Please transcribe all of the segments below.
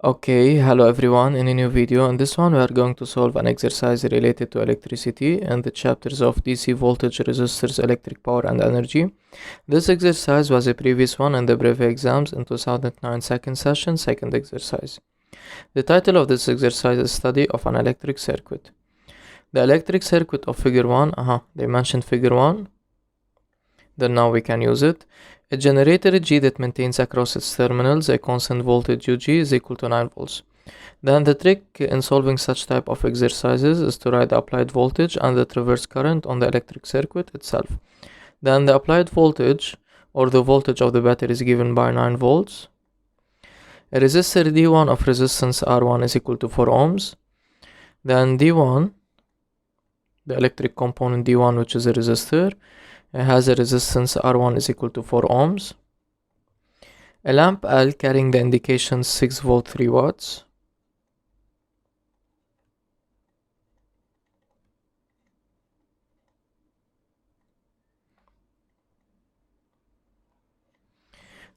Okay, hello everyone. In a new video, in this one we are going to solve an exercise related to electricity and the chapters of DC voltage, resistors, electric power and energy. This exercise was a previous one in the Brevet exams in 2009 second session, second exercise. The title of this exercise is Study of an Electric Circuit. The electric circuit of figure 1, they mentioned figure 1, then now we can use it. A generator G that maintains across its terminals a constant voltage UG is equal to 9 volts. Then the trick in solving such type of exercises is to write the applied voltage and the traverse current on the electric circuit itself. Then the applied voltage or the voltage of the battery is given by 9 volts. A resistor D1 of resistance R1 is equal to 4 ohms. Then D1, the electric component D1, which is a resistor, it has a resistance R1 is equal to 4 ohms. A lamp L carrying the indication 6 volt 3 watts.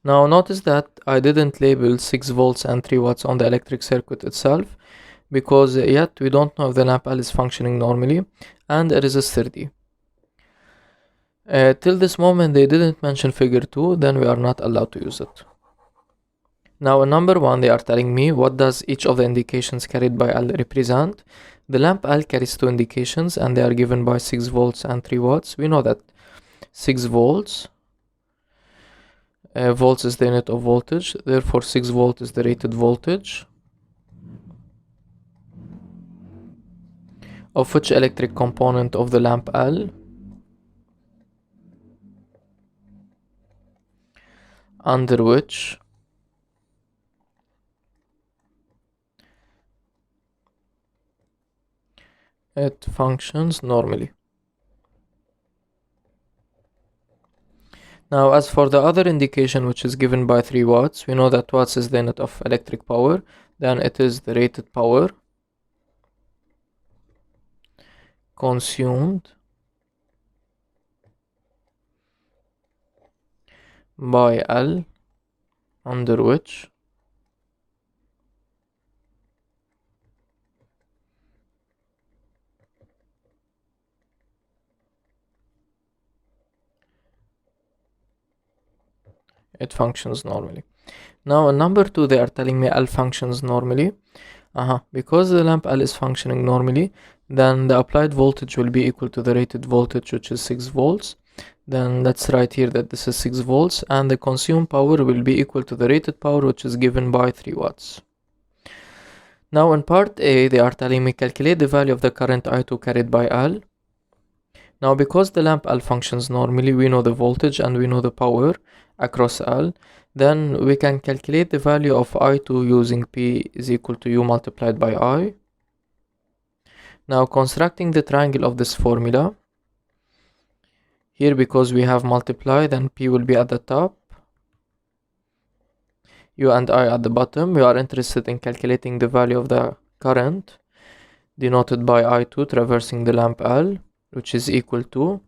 Now notice that I didn't label 6 volts and 3 watts on the electric circuit itself because yet we don't know if the lamp L is functioning normally, and a resistor D. Till this moment they didn't mention figure 2, then we are not allowed to use it. Now in number 1 they are telling me what does each of the indications carried by L represent. The lamp L carries 2 indications and they are given by 6 volts and 3 watts. We know that 6 volts volts is the unit of voltage, therefore 6 volt is the rated voltage of which electric component of the lamp L, under which it functions normally. Now as for the other indication, which is given by 3 watts, we know that watts is the unit of electric power, then it is the rated power consumed by L, under which it functions normally. Now in number 2 they are telling me L functions normally. Because the lamp L is functioning normally, then the applied voltage will be equal to the rated voltage, which is 6 volts. Then let's write here that this is 6 volts, and the consumed power will be equal to the rated power, which is given by 3 watts. Now in part A they are telling me calculate the value of the current I2 carried by L. Now because the lamp L functions normally, we know the voltage and we know the power across L, then we can calculate the value of I2 using P is equal to U multiplied by I. Now constructing the triangle of this formula, here because we have multiply, then P will be at the top, U and I at the bottom. We are interested in calculating the value of the current denoted by I2 traversing the lamp L, which is equal to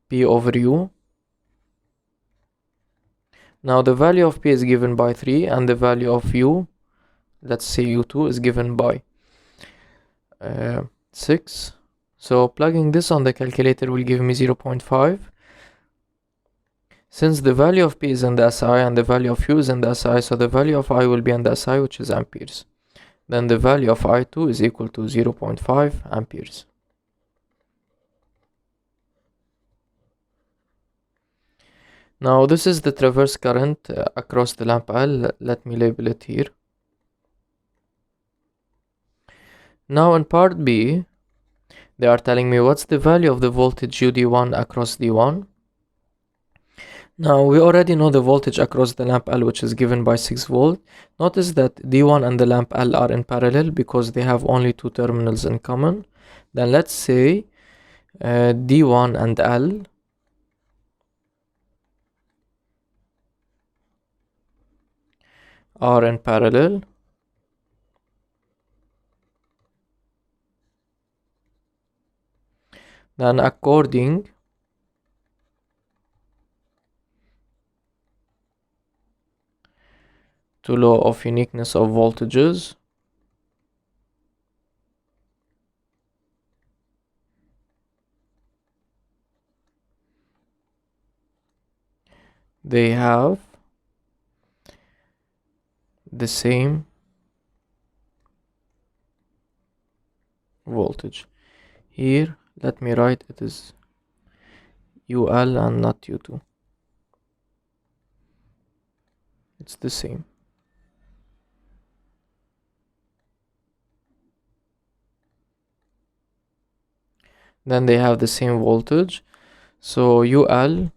P over U. Now the value of P is given by 3 and the value of U, let's say U2, is given by 6. So plugging this on the calculator will give me 0.5. Since the value of P is in the SI and the value of U is in the SI, so the value of I will be in the SI, which is amperes. Then the value of I2 is equal to 0.5 amperes. Now this is the traverse current across the lamp L. Let me label it here. Now in part B, they are telling me what's the value of the voltage UD1 across D1. Now we already know the voltage across the lamp L, which is given by 6 volt. Notice that D1 and the lamp L are in parallel because they have only 2 terminals in common. Then let's say D1 and L are in parallel. Then according to law of uniqueness of voltages. They have the same voltage. Here, let me write it is UL and not U2. It's the same. Then they have the same voltage. So UL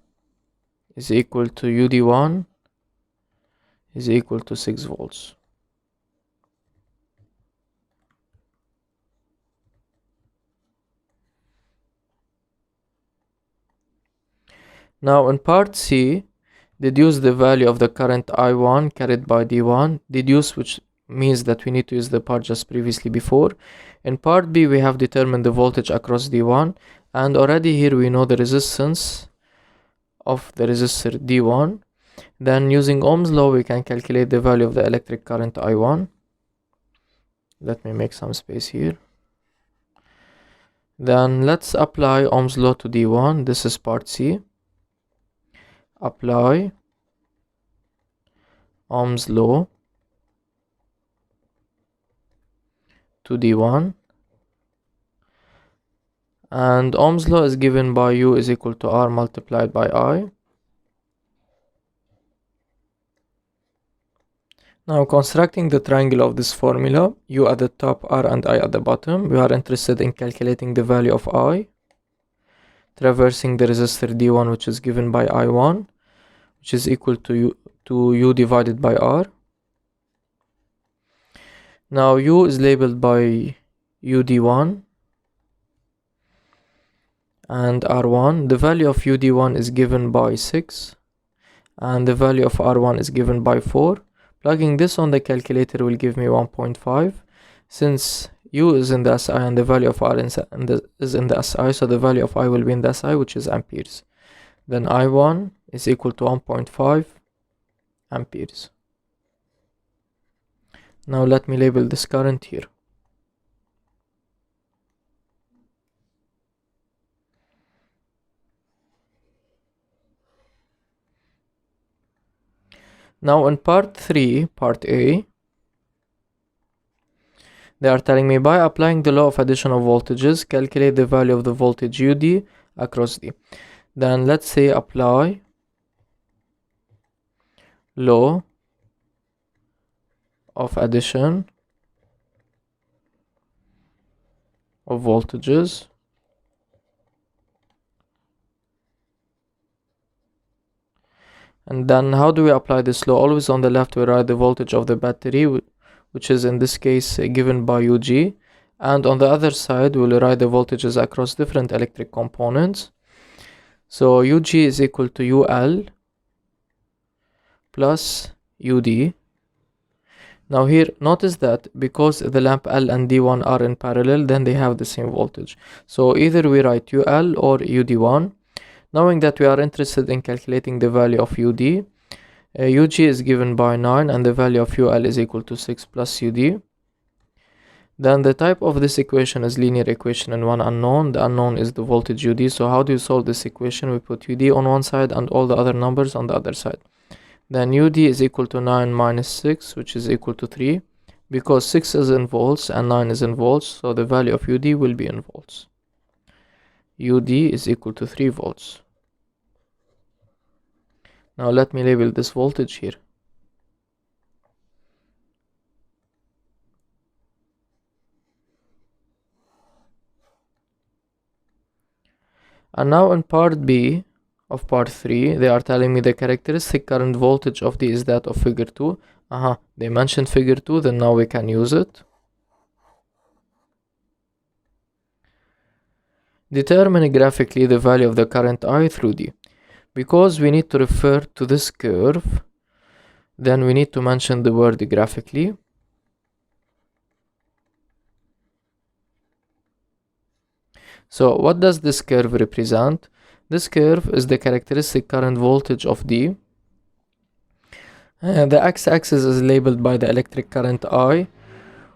is equal to UD1 is equal to 6 volts. Now in part C, deduce the value of the current I1 carried by D1. Deduce, which means that we need to use the part just previously before. In part B, we have determined the voltage across D1, and already here we know the resistance of the resistor D1. Then using Ohm's law, we can calculate the value of the electric current I1. Let me make some space here. Then let's apply Ohm's law to D1. This is part C. Apply Ohm's law to D1, and Ohm's law is given by U is equal to R multiplied by I. Now constructing the triangle of this formula, U at the top, R and I at the bottom, we are interested in calculating the value of I, traversing the resistor D1, which is given by I1, which is equal to U divided by R. Now U is labeled by UD1 and R1. The value of UD1 is given by 6 and the value of R1 is given by 4. Plugging this on the calculator will give me 1.5. Since U is in the SI and the value of R is in the SI, so the value of I will be in the SI, which is amperes. Then I1 is equal to 1.5 amperes. Now let me label this current here. Now in part 3, part A, they are telling me by applying the law of addition of voltages, calculate the value of the voltage UD across D. Then let's say apply law of addition of voltages and then how do we apply this law? Always on the left we write the voltage of the battery, which is in this case given by UG, and on the other side we'll write the voltages across different electric components. So UG is equal to UL plus UD. Now here notice that because the lamp L and D1 are in parallel, then they have the same voltage. So either we write UL or UD1. Knowing that we are interested in calculating the value of UD, UG is given by 9 and the value of UL is equal to 6 plus UD. Then the type of this equation is linear equation and one unknown. The unknown is the voltage UD. So how do you solve this equation? We put UD on one side and all the other numbers on the other side. Then UD is equal to 9 minus 6, which is equal to 3. Because 6 is in volts and 9 is in volts, so the value of UD will be in volts. UD is equal to 3 volts. Now let me label this voltage here. And now in part B of part 3, they are telling me the characteristic current voltage of D is that of figure 2. They mentioned figure 2, then now we can use it. Determine graphically the value of the current I through D. Because we need to refer to this curve, then we need to mention the word graphically. So what does this curve represent? This curve is the characteristic current voltage of D, The x-axis is labeled by the electric current I,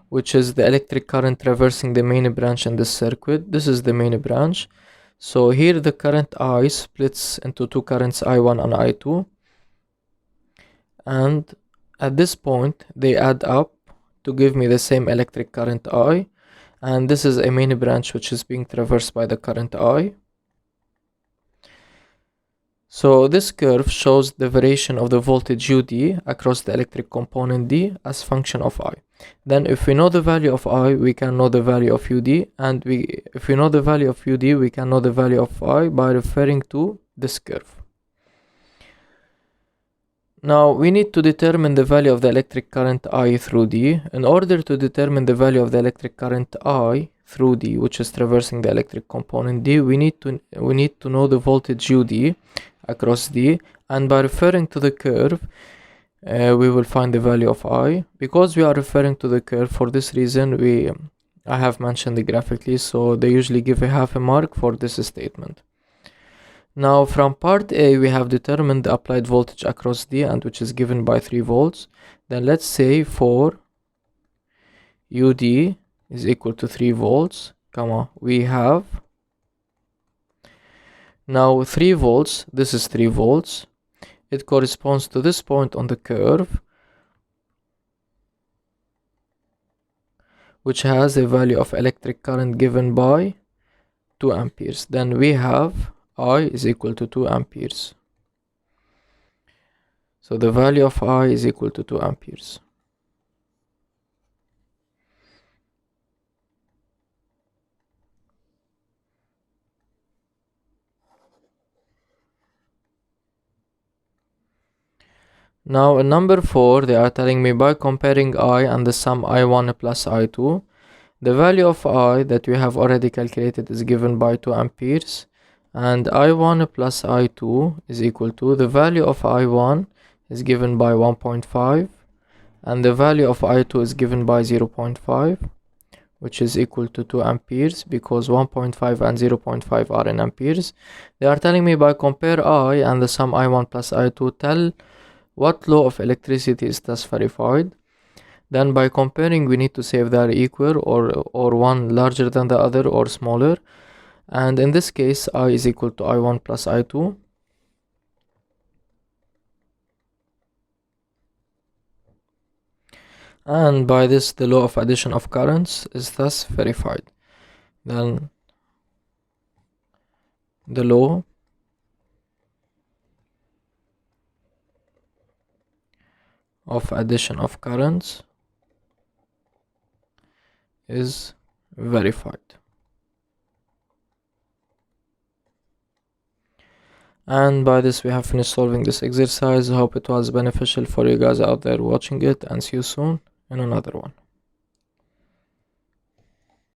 which is the electric current traversing the main branch in this circuit. This is the main branch. So here the current I splits into two currents, I1 and I2. And at this point, they add up to give me the same electric current I. And this is a main branch which is being traversed by the current I. So this curve shows the variation of the voltage UD across the electric component D as function of I. Then if we know the value of I, we can know the value of UD, and if we know the value of UD, we can know the value of I by referring to this curve. Now we need to determine the value of the electric current I through D. In order to determine the value of the electric current I through D, which is traversing the electric component D, we need to know the voltage UD across D, and by referring to the curve, we will find the value of I. Because we are referring to the curve, for this reason I have mentioned it graphically, so they usually give a half a mark for this statement. Now from part A, we have determined the applied voltage across D, and which is given by 3 volts. Then let's say for UD is equal to 3 volts, we have now 3 volts, this is 3 volts. It corresponds to this point on the curve, which has a value of electric current given by 2 amperes. Then we have I is equal to 2 amperes. So the value of I is equal to 2 amperes. Now in number 4, they are telling me by comparing I and the sum I1 plus I2, the value of I that we have already calculated is given by 2 amperes, and I1 plus I2 is equal to, the value of I1 is given by 1.5, and the value of I2 is given by 0.5, which is equal to 2 amperes, because 1.5 and 0.5 are in amperes. They are telling me by compare I and the sum I1 plus I2, tell what law of electricity is thus verified. Then by comparing, we need to say if they are equal or one larger than the other or smaller. And in this case, I is equal to I1 plus I2. And by this, the law of addition of currents is thus verified. Then the law of addition of currents is verified. And by this, we have finished solving this exercise. I hope it was beneficial for you guys out there watching it, and see you soon in another one.